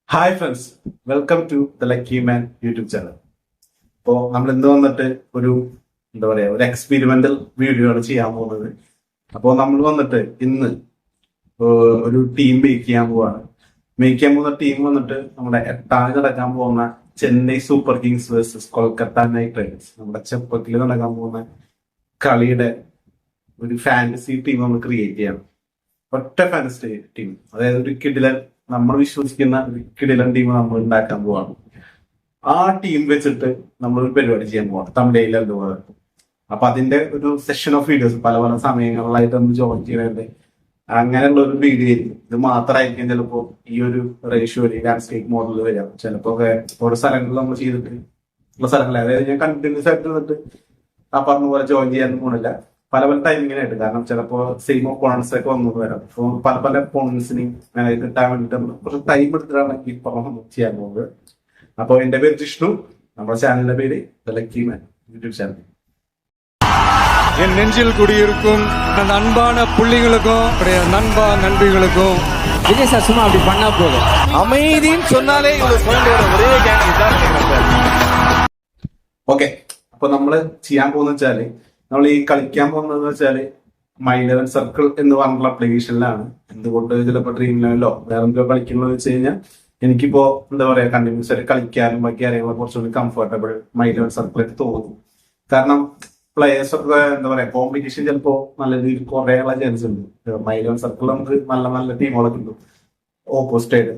Hi friends, welcome to the lucky man YouTube channel. ഇപ്പോൾ നമ്മൾ ഇന്ന് വന്നിട്ട് ഒരു ഒരു എക്സ്പെരിമെന്റൽ വീഡിയോ ആണ് ചെയ്യാൻ പോകുന്നത്. അപ്പോൾ നമ്മൾ വന്നിട്ട് ഇന്ന് ഒരു ടീം മേക്ക് ചെയ്യാൻ പോവാണ്. മേക്ക് ചെയ്യാൻ പോകുന്ന ടീം വന്നിട്ട് നമ്മുടെ എട്ടാമത് നടക്കാൻ പോകുന്ന Chennai super Kings versus Kolkata night Riders, നമ്മുടെ ചെപ്പത്തിൽ നടക്കാൻ പോകുന്ന കളിയുടെ ഒരു ഫാന്റസി ടീം നമ്മൾ ക്രിയേറ്റ് ചെയ്യണം. ഒറ്റ ഫാന്റസി ടീം, അതായത് ഒരു കിടിലൻ, നമ്മൾ വിശ്വസിക്കുന്ന ഒരു കിടിലൻ ടീം നമ്മൾ ഉണ്ടാക്കാൻ പോവാണ്. ആ ടീം വെച്ചിട്ട് നമ്മൾ ഒരു പരിപാടി ചെയ്യാൻ പോവാണ്, തമിഴയിൽ എന്തുപോലെ. അപ്പൊ അതിന്റെ ഒരു സെഷൻ ഓഫ് വീഡിയോസ് പല പല സമയങ്ങളിലായിട്ട് നമ്മൾ ജോയിൻ ചെയ്യണത് അങ്ങനെയുള്ള ഒരു വീഡിയോ ആയിരിക്കും. ഇത് മാത്രമായിരിക്കും ചിലപ്പോ ഈ ഒരു റേഷ്യോ ലാൻഡ്സ്കേപ്പ് മോഡലിൽ വരാം. ചിലപ്പോ ഓരോ സ്ഥലങ്ങളിൽ നമ്മൾ ചെയ്തിട്ട് ഉള്ള സ്ഥലങ്ങളിൽ, അതായത് ഞാൻ കണ്ടിന്യൂസ് ആയിട്ട് നിന്നിട്ട് ആ പറഞ്ഞ പോലെ ജോയിൻ ചെയ്യാൻ പോണില്ല. പല പല ടൈമിങ്ങിനായിട്ട്, കാരണം ചിലപ്പോൾ സെയിം ഒപ്പോണൻസ് ഒക്കെ വന്നു വരാം. അപ്പോൾ പല പല ഒപ്പോണൻസിനെയും കിട്ടാൻ വേണ്ടിയിട്ട് കുറച്ച് ടൈം എടുത്തിട്ടാണ് ഈ പറഞ്ഞ ചെയ്യാൻ പോകുന്നത്. അപ്പോൾ എന്റെ പേര് ജിഷ്ണു, നമ്മുടെ ചാനലിന്റെ പേര് the lucky man YouTube channel. என் நெஞ்சில் குடியிருக்கும் அந்த அன்பான புள்ளிகளுக்கும் நண்பா நண்பிகளுக்கும் விஜய் சார் சும்மா அப்படி பண்ணா போதும். அமைதின்னு சொன்னாலே இவ்வளவு சுதந்திர ஒரே கேங் இதான். ഓക്കെ, അപ്പൊ നമ്മള് ചെയ്യാൻ പോകുന്ന വെച്ചാല്, നമ്മൾ ഈ കളിക്കാൻ പോകുന്നത് വെച്ചാല് മൈ ലെവൻ സർക്കിൾ എന്ന് പറഞ്ഞുള്ള അപ്ലിക്കേഷനിലാണ്. എന്തുകൊണ്ട് ചിലപ്പോൾ ഡ്രീം ലെവലോ വേറെ എന്തോ കളിക്കുന്നത് വെച്ച് കഴിഞ്ഞാൽ എനിക്കിപ്പോ കണ്ടിന്യൂസ് ആയിട്ട് കളിക്കാനും ബാക്കി കാര്യങ്ങളൊക്കെ കുറച്ചുകൂടി കംഫർട്ടബിൾ മൈ ലെവൻ സർക്കിളൊക്കെ തോന്നും. കാരണം പ്ലേയേഴ്സ് ഒക്കെ കോമ്പറ്റീഷൻ ചിലപ്പോ നല്ല രീതിയിൽ കുറയാനുള്ള ചാൻസ് ഉണ്ട്. മൈ ലെവൻ സർക്കിൾ നമുക്ക് നല്ല നല്ല ടീമുകളൊക്കെ ഉണ്ട്. ഓപ്പോസിറ്റ് ആയിട്ട്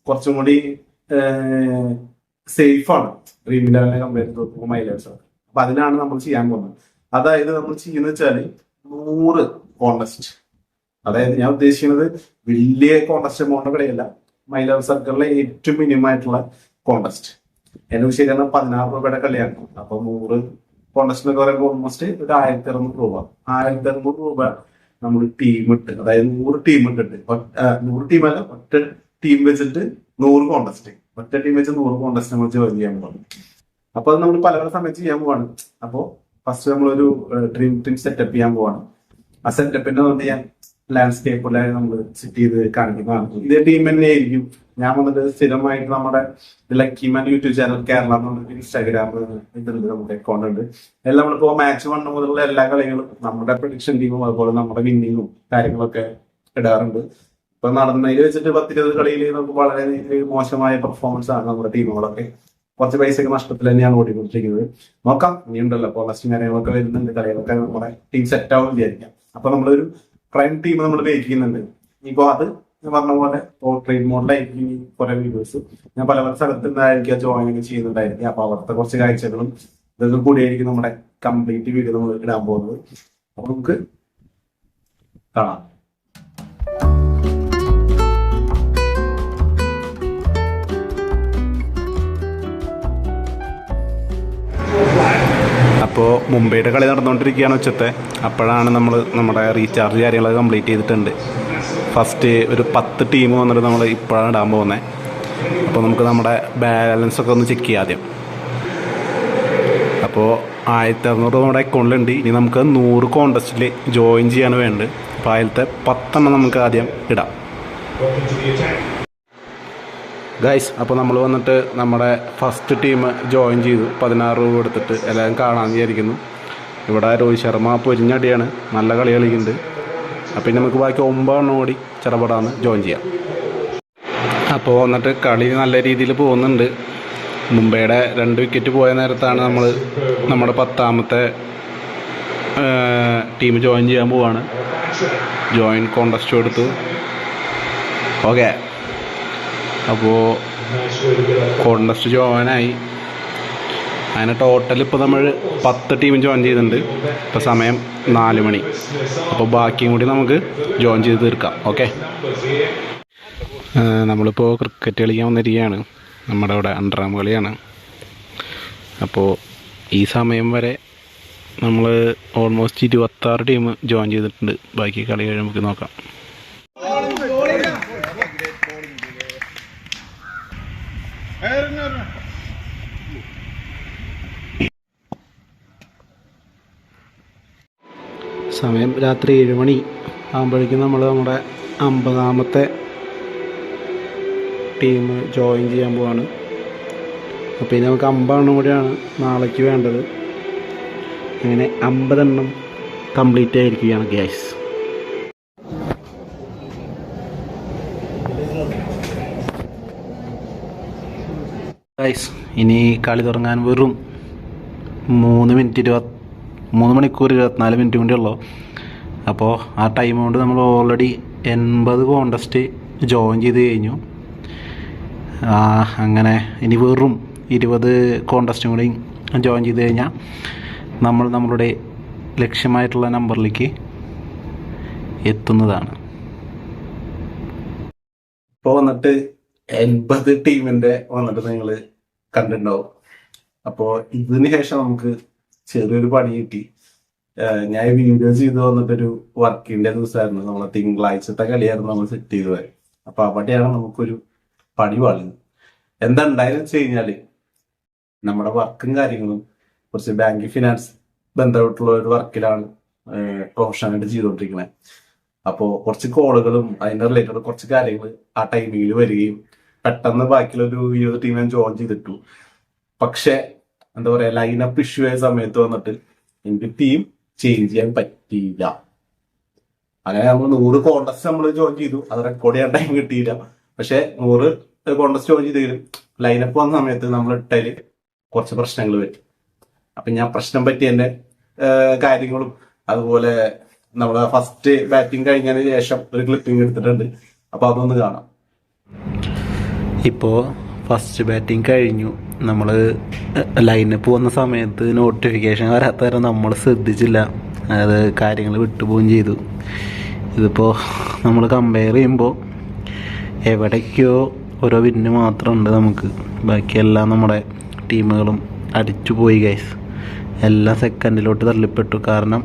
കുറച്ചും കൂടി സേഫ് ആണ് ഡ്രീം ലെവലിനെ കമ്പയർ ചെയ്ത് മൈ ലെവൻ സർക്കിൾ. അപ്പൊ അതിനാണ് നമ്മൾ ചെയ്യാൻ പോകുന്നത്. അതായത് നമ്മൾ ചെയ്യുന്നത് വെച്ചാല് 100 കോണ്ടസ്റ്റ്, അതായത് ഞാൻ ഉദ്ദേശിക്കുന്നത് വലിയ കോണ്ടസ്റ്റ് എമൗണ്ട് കളിയല്ല, മൈ ലെവൽ സർക്കിളിലെ ഏറ്റവും മിനിമം ആയിട്ടുള്ള കോണ്ടസ്റ്റ്. എന്നെ ശരിയാണ് 16 രൂപയുടെ കളിയാണ്. അപ്പൊ 100 കോണ്ടസ്റ്റ് എന്ന് പറയുമ്പോൾ ഓൾമോസ്റ്റ് ഒരു 1600 രൂപ. 1600 രൂപ നമ്മൾ ടീം ഇട്ട്, അതായത് 100 ടീം ഇട്ടിട്ട്, 100 ടീമല്ല, ഒറ്റ ടീം വെച്ചിട്ട് 100 കോണ്ടസ്റ്റ്, ഒറ്റ ടീം വെച്ച് 100 കോണ്ടസ്റ്റ് നമ്മൾ ജോയിൻ ചെയ്യാൻ പോകുന്നു. അപ്പൊ അത് നമ്മൾ പല പല സമയത്ത് ചെയ്യാൻ പോവാണ്. അപ്പോ ഫസ്റ്റ് നമ്മളൊരു ഡ്രീം ടീം സെറ്റപ്പ് ചെയ്യാൻ പോവാണ്. ആ സെറ്റപ്പിന്റെ വന്നിട്ട് ഞാൻ ലാൻഡ്സ്കേപ്പിലായി നമ്മൾ സെറ്റ് ചെയ്ത് കാണിക്കുന്നതാണ്. ഇതേ ടീം തന്നെ ആയിരിക്കും. ഞാൻ വന്നിട്ട് സ്ഥിരമായിട്ട് നമ്മുടെ lucky man YouTube channel Kerala എന്നുള്ളൊരു ഇൻസ്റ്റാഗ്രാം ഇതുണ്ട്, നമ്മുടെ അക്കൗണ്ട് ഉണ്ട്. എല്ലാം നമ്മളിപ്പോ മാച്ച് 1 മുതലുള്ള എല്ലാ കളികളും നമ്മുടെ പ്രൊഡിക്ഷൻ ടീമും അതുപോലെ നമ്മുടെ വിന്നിങ്ങും കാര്യങ്ങളൊക്കെ ഇടാറുണ്ട്. ഇപ്പൊ നടന്നതിൽ വെച്ചിട്ട് 10-20 കളിയിൽ നമുക്ക് വളരെ മോശമായ പെർഫോമൻസ് ആണ് നമ്മുടെ ടീമുകളൊക്കെ. കുറച്ച് പൈസയൊക്കെ നഷ്ടത്തിൽ തന്നെയാണ് ഓടിക്കൊണ്ടിരിക്കുന്നത്. നോക്കാം, ഇനിയുണ്ടല്ലോ കോൺടെസ്റ്റും കാര്യങ്ങളൊക്കെ വരുന്നുണ്ട്, കളികളൊക്കെ നമ്മുടെ ടീം സെറ്റ് ആവും വിചാരിക്കാം. അപ്പൊ നമ്മളൊരു പ്രൈം ടീം നമ്മൾ മേക്ക് ചെയ്യുന്നുണ്ട്. ഇപ്പൊ അത് ഞാൻ പറഞ്ഞ പോലെ ട്രെയിൻ മോഡലായിരിക്കും ഈ കുറെ വീഡിയോസ്. ഞാൻ പല പല സ്ഥലത്ത് നിന്നായിരിക്കും ജോയിൻ ചെയ്യുന്നുണ്ടായിരിക്കും. അപ്പൊ അവിടുത്തെ കുറച്ച് കാഴ്ചകളും ഇതൊക്കെ കൂടിയായിരിക്കും നമ്മുടെ കംപ്ലീറ്റ് വീഡിയോ നമ്മൾ ഇടാൻ പോകുന്നത്. അപ്പൊ നമുക്ക് കാണാം. അപ്പോൾ മുംബൈയുടെ കളി നടന്നുകൊണ്ടിരിക്കുകയാണ് ഉച്ചത്തെ. അപ്പോഴാണ് നമ്മുടെ റീചാർജ് കാര്യങ്ങളൊക്കെ കംപ്ലീറ്റ് ചെയ്തിട്ടുണ്ട്. ഫസ്റ്റ് ഒരു 10 ടീം വന്നിട്ട് നമ്മൾ ഇപ്പോഴാണ് ഇടാൻ പോകുന്നത്. അപ്പോൾ നമുക്ക് നമ്മുടെ ബാലൻസ് ഒക്കെ ഒന്ന് ചെക്ക് ചെയ്യാം ആദ്യം. അപ്പോൾ 1600 നമ്മുടെ അക്കൗണ്ടിലുണ്ട്. ഇനി നമുക്ക് 100 കോണ്ടസ്റ്റിൽ ജോയിൻ ചെയ്യാണ് വേണ്ടത്. അപ്പോൾ അതിലത്തെ 10 നമുക്ക് ആദ്യം ഇടാം ഗൈസ്. അപ്പോൾ നമ്മൾ വന്നിട്ട് നമ്മുടെ ഫസ്റ്റ് ടീം ജോയിൻ ചെയ്തു. 16 രൂപ എടുത്തിട്ട് എല്ലാവരും കാണാമെന്ന് വിചാരിക്കുന്നു. ഇവിടെ രോഹിത് ശർമ്മ പൊരിഞ്ഞടിയാണ്, നല്ല കളി കളിക്കുന്നുണ്ട്. അപ്പം ഇനി നമുക്ക് ബാക്കി 9 കൂടി ചെറുപടാന്ന് ജോയിൻ ചെയ്യാം. അപ്പോൾ വന്നിട്ട് കളി നല്ല രീതിയിൽ പോകുന്നുണ്ട്. മുംബൈയുടെ 2 വിക്കറ്റ് പോയ നേരത്താണ് നമ്മുടെ 10ാമത്തെ ടീം ജോയിൻ ചെയ്യാൻ പോവാണ്. ജോയിൻ കോണ്ടസ്റ്റ് കൊടുത്തു. ഓക്കെ, അപ്പോൾ കോണ്ടസ്റ്റ് ജോയിനായി. അങ്ങനെ ടോട്ടൽ ഇപ്പോൾ നമ്മൾ 10 ടീം ജോയിൻ ചെയ്തിട്ടുണ്ട്. ഇപ്പോൾ സമയം 4 മണി. അപ്പോൾ ബാക്കിയും കൂടി നമുക്ക് ജോയിൻ ചെയ്ത് തീർക്കാം. ഓക്കെ, നമ്മളിപ്പോൾ ക്രിക്കറ്റ് കളിക്കാൻ വന്നിരിക്കുകയാണ്. നമ്മുടെ ഇവിടെ അണ്ടറാം കളിയാണ്. അപ്പോൾ ഈ സമയം വരെ നമ്മൾ ഓൾമോസ്റ്റ് 26 ടീം ജോയിൻ ചെയ്തിട്ടുണ്ട്. ബാക്കി കളി കഴിഞ്ഞ് നമുക്ക് നോക്കാം. സമയം രാത്രി 7 മണി ആകുമ്പോഴേക്കും നമ്മൾ നമ്മുടെ 50ാമത്തെ ടീം ജോയിൻ ചെയ്യാൻ പോവാണ്. അപ്പോൾ ഇനി നമുക്ക് 50 എണ്ണം കൂടിയാണ് നാളേക്ക് വേണ്ടത്. അങ്ങനെ 50 എണ്ണം കംപ്ലീറ്റ് ആയിരിക്കുകയാണ് ഗ്യാസ്. ഗൈസ്, ഇനി കളി തുടങ്ങാൻ വെറും 3 മണിക്കൂർ 24 മിനിറ്റ് കൂടി ഉള്ളൂ. അപ്പോൾ ആ ടൈം കൊണ്ട് നമ്മൾ ഓൾറെഡി 80 കോണ്ടസ്റ്റ് ജോയിൻ ചെയ്ത് കഴിഞ്ഞു. അങ്ങനെ ഇനി വെറും 20 കോണ്ടസ്റ്റും കൂടി ജോയിൻ ചെയ്ത് കഴിഞ്ഞാൽ നമ്മൾ നമ്മളുടെ ലക്ഷ്യമായിട്ടുള്ള നമ്പറിലേക്ക് എത്തുന്നതാണ്. ഇപ്പോൾ വന്നിട്ട് 80 ടീമിന്റെ വന്നിട്ട് നിങ്ങൾ കണ്ടിട്ടുണ്ടാവും. അപ്പോൾ ഇതിന് ശേഷം നമുക്ക് ചെറിയൊരു പണി കിട്ടി. ഞാൻ വീഡിയോ ചെയ്ത് വന്നിട്ടൊരു വർക്കിന്റെ ദിവസമായിരുന്നു. നമ്മളെ തിങ്കളാഴ്ചത്തെ കളിയായിരുന്നു നമ്മൾ സെറ്റ് ചെയ്തത്. അപ്പൊ അവിടെയാണ് നമുക്കൊരു പണി പാടുന്നത്. എന്താ ഉണ്ടായെന്ന് വെച്ച് കഴിഞ്ഞാല് നമ്മുടെ വർക്കും കാര്യങ്ങളും കുറച്ച് ബാങ്കിങ് ഫിനാൻസ് ബന്ധപ്പെട്ടുള്ള ഒരു വർക്കിലാണ് പ്രൊഫഷണലായിട്ട് ചെയ്തുകൊണ്ടിരിക്കുന്നത്. അപ്പോൾ കുറച്ച് കോളുകളും അതിന്റെ റിലേറ്റഡ് കുറച്ച് കാര്യങ്ങൾ ആ ടൈമിങ്ങിൽ വരികയും പെട്ടെന്ന് ബാക്കിയുള്ള ഒരു 20 ടീം ഞാൻ ജോയിൻ ചെയ്തിട്ടു. പക്ഷെ എന്താ പറയാ, ലൈനപ്പ് ഇഷ്യൂ ആയ സമയത്ത് വന്നിട്ട് എനിക്ക് ടീം ചേഞ്ച് ചെയ്യാൻ പറ്റിയില്ല. അങ്ങനെ നമ്മൾ 100 കോണ്ടസ്റ്റ് നമ്മൾ ജോയിൻ ചെയ്തു. അത് റെക്കോർഡ് ചെയ്യാൻ ടൈം കിട്ടിയില്ല. പക്ഷെ 100 കോണ്ടസ്റ്റ് ജോയിൻ ചെയ്തെങ്കിലും ലൈനപ്പ് വന്ന സമയത്ത് നമ്മൾ ഇട്ടതിൽ കുറച്ച് പ്രശ്നങ്ങൾ പറ്റി. അപ്പൊ ഞാൻ പ്രശ്നം പറ്റിയതിന്റെ കാര്യങ്ങളും അതുപോലെ നമ്മളെ ഫസ്റ്റ് ബാറ്റിംഗ് കഴിഞ്ഞതിന് ശേഷം ഒരു ക്ലിപ്പിംഗ് എടുത്തിട്ടുണ്ട്. അപ്പൊ അതൊന്ന് കാണാം. ഇപ്പോൾ ഫസ്റ്റ് ബാറ്റിംഗ് കഴിഞ്ഞു. നമ്മൾ ലൈനപ്പ് വന്ന സമയത്ത് നോട്ടിഫിക്കേഷൻ വരാത്ത വരെ നമ്മൾ ശ്രദ്ധിച്ചില്ല. അത് കാര്യങ്ങൾ വിട്ടുപോവുകയും ചെയ്തു. ഇതിപ്പോൾ നമ്മൾ കമ്പയർ ചെയ്യുമ്പോൾ എവിടേക്കോ ഓരോ വിന്ന് മാത്രമുണ്ട് നമുക്ക്. ബാക്കിയെല്ലാം നമ്മുടെ ടീമുകളും അടിച്ചു പോയി ഗൈസ്. എല്ലാം സെക്കൻഡിലോട്ട് തള്ളിപ്പെട്ടു. കാരണം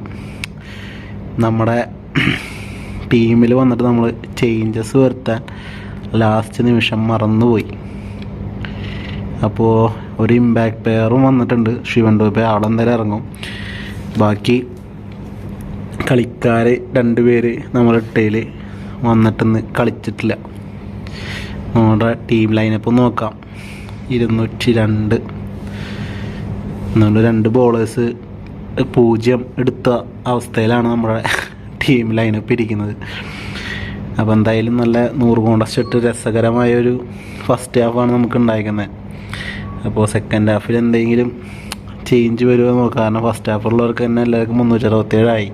നമ്മുടെ ടീമിൽ വന്നിട്ട് നമ്മൾ ചേഞ്ചസ് വരുത്താൻ ലാസ്റ്റ് നിമിഷം മറന്നുപോയി. അപ്പോൾ ഒരു ഇമ്പാക്ട് പ്ലെയറും വന്നിട്ടുണ്ട്, ശിവൻ ടോപ്പെ. ആളെന്തായാലും ഇറങ്ങും. ബാക്കി കളിക്കാർ 2 പേര് നമ്മുടെ ഇട്ടയിൽ വന്നിട്ടൊന്ന് കളിച്ചിട്ടില്ല. നമ്മുടെ ടീം ലൈനപ്പ് നോക്കാം. 202 എന്നുകൊണ്ട് 2 ബോളേഴ്സ് 0 എടുത്ത അവസ്ഥയിലാണ് നമ്മുടെ ടീം ലൈനപ്പ് ഇരിക്കുന്നത്. അപ്പോൾ എന്തായാലും നല്ല 100 കോണ്ടസ്റ്റ് ഇട്ട് രസകരമായൊരു ഫസ്റ്റ് ഹാഫാണ് നമുക്ക് ഉണ്ടായിരിക്കുന്നത്. അപ്പോൾ സെക്കൻഡ് ഹാഫിൽ എന്തെങ്കിലും ചേഞ്ച് വരുമോ നോക്കാം. കാരണം ഫസ്റ്റ് ഹാഫിലുള്ളവർക്ക് തന്നെ എല്ലാവർക്കും 367 ആയി.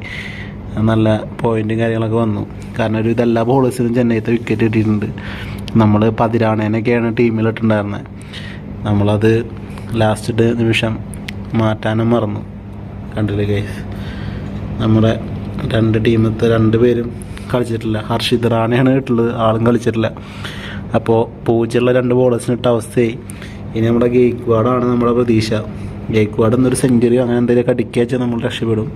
നല്ല പോയിന്റും കാര്യങ്ങളൊക്കെ വന്നു. കാരണം ഒരു ഇതെല്ലാ ബോളേഴ്സിനും ചെന്നൈത്തെ വിക്കറ്റ് കിട്ടിയിട്ടുണ്ട്. നമ്മൾ പതിരാണേനൊക്കെയാണ് ടീമിലിട്ടുണ്ടായിരുന്നത്. നമ്മളത് ലാസ്റ്റ് നിമിഷം മാറ്റാനും മറന്നു. കണ്ടില്ലേ ഗൈസ്, നമ്മുടെ 2 ടീമത്തെ 2 പേരും കളിച്ചിട്ടില്ല. ഹർഷിത് റാണയാണ് ഇട്ടുള്ളത്, ആളും കളിച്ചിട്ടില്ല. അപ്പോൾ 0 2 ബോളേഴ്സിന് ഇട്ട അവസ്ഥയായി. ഇനി നമ്മുടെ ഗെയ്ക്വാഡാണ് നമ്മുടെ പ്രതീക്ഷ. ഗെയ്ക്വാഡ് എന്നൊരു സെഞ്ചുറി അങ്ങനെ എന്തെങ്കിലുമൊക്കെ അടിക്കുക വെച്ചാൽ നമ്മൾ രക്ഷപ്പെടും.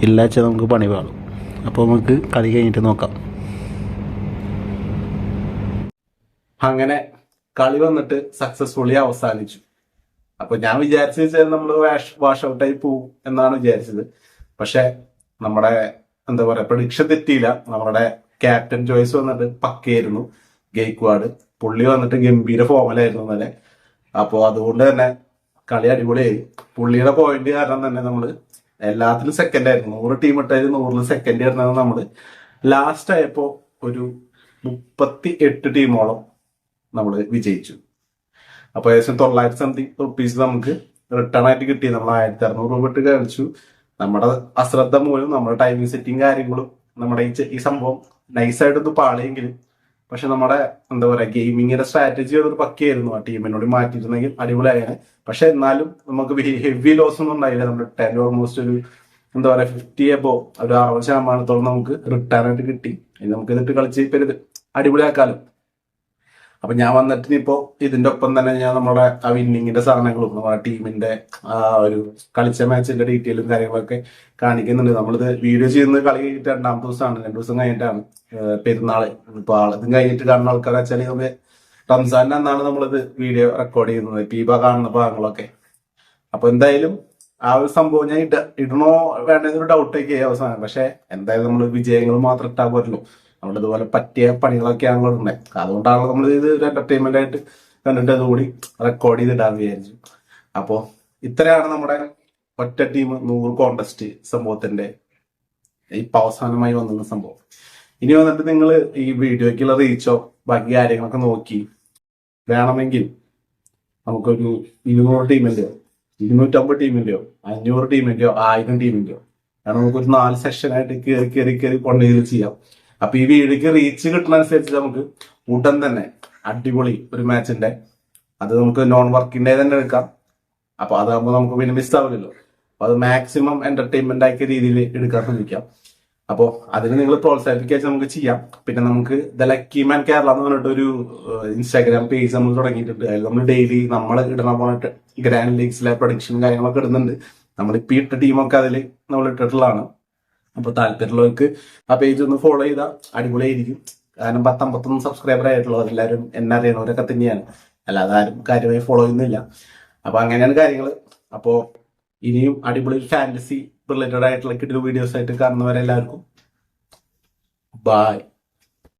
ഇല്ല വെച്ചാൽ നമുക്ക് പണി പാടും. അപ്പോൾ നമുക്ക് കളി കഴിഞ്ഞിട്ട് നോക്കാം. അങ്ങനെ കളി വന്നിട്ട് സക്സസ്ഫുള്ളി അവസാനിച്ചു. അപ്പൊ ഞാൻ വിചാരിച്ചാൽ നമ്മൾ വാഷ് ഔട്ടായി പോവും എന്നാണ് വിചാരിച്ചത്. പക്ഷെ നമ്മുടെ എന്താ പറയാ, പ്രഡിക്ഷൻ തെറ്റിയില്ല. നമ്മുടെ ക്യാപ്റ്റൻ ചോയ്സ് വന്നിട്ട് പക്കയായിരുന്നു. ഗെയ്ക്വാഡ് പുള്ളി വന്നിട്ട് ഗംഭീര ഫോമിലായിരുന്നു ഇന്നലെ. അപ്പോൾ അതുകൊണ്ട് തന്നെ കളി അടിപൊളിയായി. പുള്ളിയുടെ പോയിന്റ് കാരണം തന്നെ നമ്മൾ എല്ലാത്തിലും സെക്കൻഡ് ആയിരുന്നു. 100 ടീം ഇട്ടായിരുന്നു 100 സെക്കൻഡ് ആയിരുന്നത്. നമ്മൾ ലാസ്റ്റ് ആയപ്പോ ഒരു 38 ടീമോളം നമ്മൾ വിജയിച്ചു. അപ്പൊ ഏകദേശം 900 സംതിങ് റുപ്പീസ് നമുക്ക് റിട്ടേൺ ആയിട്ട് കിട്ടി. നമ്മൾ 1600 രൂപ ഇട്ട് കളിച്ചു. നമ്മുടെ അശ്രദ്ധ മൂലം നമ്മുടെ ടൈമിംഗ് സെറ്റിംഗ് കാര്യങ്ങളും നമ്മുടെ ഈ സംഭവം നൈസായിട്ടൊന്ന് പാളിയെങ്കിലും, പക്ഷെ നമ്മുടെ എന്താ പറയാ ഗെയിമിങ്ങിന്റെ സ്ട്രാറ്റജി അതൊരു പക്കയായിരുന്നു. ആ ടീമിനോട് മാറ്റിയിരുന്നെങ്കിൽ അടിപൊളിയായാണ്. പക്ഷെ എന്നാലും നമുക്ക് ഹെവി ലോസ് ഒന്നും ഉണ്ടായില്ല. നമ്മുടെ 10 ഓൾമോസ്റ്റ് ഒരു എന്താ പറയാ 50 എബോ ഒരു 60% നമുക്ക് റിട്ടേൺ ആയിട്ട് കിട്ടി. ഇനി നമുക്ക് ഇതിട്ട് കളിച്ച് ഇപ്പൊ അടിപൊളിയാക്കാലോ. അപ്പൊ ഞാൻ വന്നിട്ട് ഇപ്പോ ഇതിന്റെ ഒപ്പം തന്നെ ഞാൻ നമ്മുടെ ആ വിന്നിങ്ങിന്റെ സാധനങ്ങളും നമ്മുടെ ടീമിന്റെ ആ ഒരു കളിച്ച മാച്ചിന്റെ ഡീറ്റെയിലും കാര്യങ്ങളൊക്കെ കാണിക്കുന്നുണ്ട്. നമ്മളിത് വീഡിയോ ചെയ്യുന്നത് കളി കഴിഞ്ഞിട്ട് 2ാമത്തെ ദിവസമാണ്. 2 ദിവസം കഴിഞ്ഞിട്ടാണ് പെരുന്നാള്. ഇപ്പൊ ഇതും കഴിഞ്ഞിട്ട് കാണുന്ന ആൾക്കാരെ വെച്ചാൽ നമ്മൾ റംസാന്റെ അന്നാണ് നമ്മളിത് വീഡിയോ റെക്കോർഡ് ചെയ്യുന്നത്. പീബ കാണുന്ന ഭാഗങ്ങളൊക്കെ. അപ്പൊ എന്തായാലും ആ ഒരു സംഭവം ഞാൻ ഇടണോ വേണ്ടെന്നൊരു ഡൗട്ടൊക്കെ അവസാനം. പക്ഷെ എന്തായാലും നമ്മൾ വിജയങ്ങൾ മാത്രം ഇട്ടാൽ പോരല്ലോ. നമ്മുടെ ഇതുപോലെ പറ്റിയ പണികളൊക്കെയാണല്ലോ ഉണ്ടായി. അതുകൊണ്ടാണ് നമ്മൾ ഇത് ഒരു എന്റർടൈൻമെന്റ് ആയിട്ട് കണ്ടിട്ട് അതുകൂടി റെക്കോർഡ് ചെയ്തിടാന്ന് വിചാരിച്ചു. അപ്പോൾ ഇത്രയാണ് നമ്മുടെ ഒറ്റ ടീം 100 കോണ്ടസ്റ്റ് സംഭവത്തിന്റെ ഇപ്പൊ അവസാനമായി വന്ന സംഭവം. ഇനി വന്നിട്ട് നിങ്ങൾ ഈ വീഡിയോക്കുള്ള റീച്ചോ ബാക്കി കാര്യങ്ങളൊക്കെ നോക്കി വേണമെങ്കിൽ നമുക്കൊരു 200 ടീമിന്റെയോ 250 ടീമിന്റെയോ 500 ടീമിന്റെയോ 1000 ടീമിന്റെയോ കാരണം നമുക്കൊരു 4 സെക്ഷനായിട്ട് കയറി കൊണ്ടുപോയി ചെയ്യാം. അപ്പൊ ഈ വീഡിയോക്ക് റീച്ച് കിട്ടുന്ന അനുസരിച്ച് നമുക്ക് ഉടൻ തന്നെ അടിപൊളി ഒരു മാച്ചിന്റെ അത് നമുക്ക് നോൺ വർക്കിന്റെ തന്നെ എടുക്കാം. അപ്പൊ അതാകുമ്പോൾ നമുക്ക് പിന്നെ മിസ് ആവില്ലല്ലോ. അപ്പൊ അത് മാക്സിമം എന്റർടൈൻമെന്റ് ആക്കിയ രീതിയിൽ എടുക്കാൻ ശ്രമിക്കാം. അപ്പോൾ അതിന് നിങ്ങൾ പ്രോത്സാഹിപ്പിക്കാൻ നമുക്ക് ചെയ്യാം. പിന്നെ നമുക്ക് ദ ലക്കി മാൻ കേരള എന്ന് പറഞ്ഞിട്ട് ഒരു ഇൻസ്റ്റാഗ്രാം പേജ് നമ്മൾ തുടങ്ങിയിട്ടുണ്ട്. അതിൽ നമ്മൾ ഡെയിലി നമ്മൾ ഇടണ പോയിട്ട് ഗ്രാൻഡ് ലീഗ്സിലെ പ്രൊഡിക്ഷനും കാര്യങ്ങളൊക്കെ ഇടുന്നുണ്ട്. നമ്മളിപ്പോൾ ഇട്ട ടീമൊക്കെ അതിൽ നമ്മൾ ഇട്ടിട്ടുള്ളതാണ്. അപ്പോൾ താല്പര്യമുള്ളവർക്ക് ആ പേജ് ഒന്ന് ഫോളോ ചെയ്താൽ അടിപൊളിയായിരിക്കും. കാരണം 10-51 സബ്സ്ക്രൈബർ ആയിട്ടുള്ളൂ. അതെല്ലാവരും എന്നെ അറിയണവരൊക്കെ തന്നെയാണ്, അല്ലാതെ ആരും കാര്യമായി ഫോളോ ചെയ്യുന്നില്ല. അപ്പൊ അങ്ങനെയാണ് കാര്യങ്ങൾ. അപ്പോൾ ഇനിയും അടിപൊളി ഫാന്റസി റിലേറ്റഡ് ആയിട്ടുള്ള കിടിലൻ വീഡിയോസ് ആയിട്ട് കാണുന്നവരെല്ലാവർക്കും ബൈ.